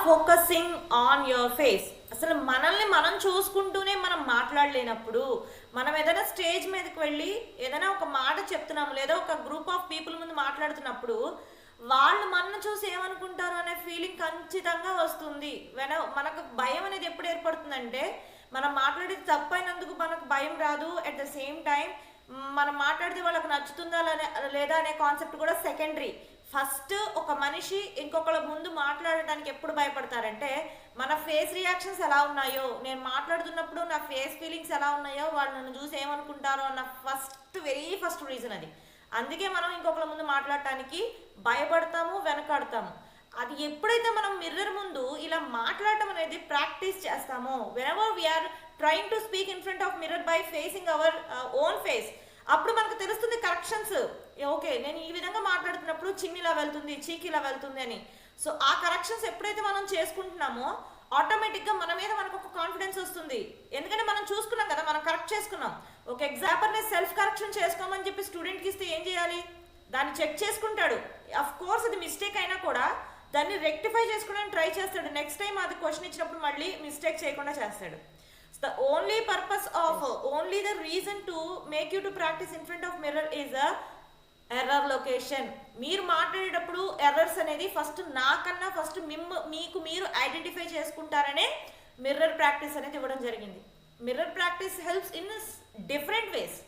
Focusing on your face. అసలు మనల్ని మనం చూసుకుంటూనే మనం మాట్లాడలేనప్పుడు, మనం ఏదైనా స్టేజ్ మీదకి వెళ్ళి ఏదైనా ఒక మాట చెప్తున్నాము, లేదా ఒక గ్రూప్ ఆఫ్ పీపుల్ ముందు మాట్లాడుతున్నప్పుడు వాళ్ళు మనల్ని చూసి ఏమనుకుంటారు అనే ఫీలింగ్ ఖచ్చితంగా వస్తుంది. మనకు భయం అనేది ఎప్పుడు ఏర్పడుతుందంటే, మనం మాట్లాడేది తప్పైనందుకు మనకు భయం రాదు. అట్ ద సేమ్ టైం మనం మాట్లాడితే వాళ్ళకి నచ్చుతుందా లేదా అనే కాన్సెప్ట్ కూడా సెకండరీ. ఫస్ట్ ఒక మనిషి ఇంకొకళ్ళ ముందు మాట్లాడడానికి ఎప్పుడు భయపడతారంటే, మన ఫేస్ రియాక్షన్స్ ఎలా ఉన్నాయో, నేను మాట్లాడుతున్నప్పుడు నా ఫేస్ ఫీలింగ్స్ ఎలా ఉన్నాయో, వాళ్ళు నన్ను చూసి ఏమనుకుంటారో అన్న వెరీ ఫస్ట్ రీజన్ అది. అందుకే మనం ఇంకొకళ్ళ ముందు మాట్లాడటానికి భయపడతాము, వెనకాడతాము. అది ఎప్పుడైతే మనం మిర్రర్ ముందు ఇలా మాట్లాడటం అనేది ప్రాక్టీస్ చేస్తామో, whenever we are trying to speak in front of mirror by facing our own face, అప్పుడు మనకు తెలుస్తుంది కరెక్షన్స్. ఓకే, నేను ఈ విధంగా మాట్లాడుతున్నప్పుడు చిన్ని ఇలా వెళ్తుంది, చీకి ఇలా వెళ్తుంది అని. సో ఆ కరెక్షన్స్ ఎప్పుడైతే మనం చేసుకుంటున్నామో ఆటోమేటిక్గా మన మీద మనకు ఒక కాన్ఫిడెన్స్ వస్తుంది. ఎందుకంటే మనం చూసుకున్నాం కదా, మనం కరెక్ట్ చేసుకున్నాం. ఒక ఎగ్జాంపుల్ని సెల్ఫ్ కరెక్షన్ చేసుకోమని చెప్పి స్టూడెంట్కి ఇస్తే ఏం చేయాలి, దాన్ని చెక్ చేసుకుంటాడు. అఫ్ కోర్స్ అది మిస్టేక్ అయినా కూడా దాన్ని రెక్టిఫై చేసుకోవడానికి ట్రై చేస్తాడు. నెక్స్ట్ టైం అది క్వశ్చన్ ఇచ్చినప్పుడు మళ్ళీ మిస్టేక్ చేయకుండా చేస్తాడు. The only purpose of only the reason to make you to practice in front of mirror is a error location. మీరు మాట్లాడేటప్పుడు ఎర్రర్స్ అనేది ఫస్ట్ నాకన్నా ఫస్ట్ మీకు మీరు ఐడెంటిఫై చేసుకుంటారనే మిర్రర్ ప్రాక్టీస్ అనేది ఇవ్వడం జరిగింది. Mirror practice helps in different ways.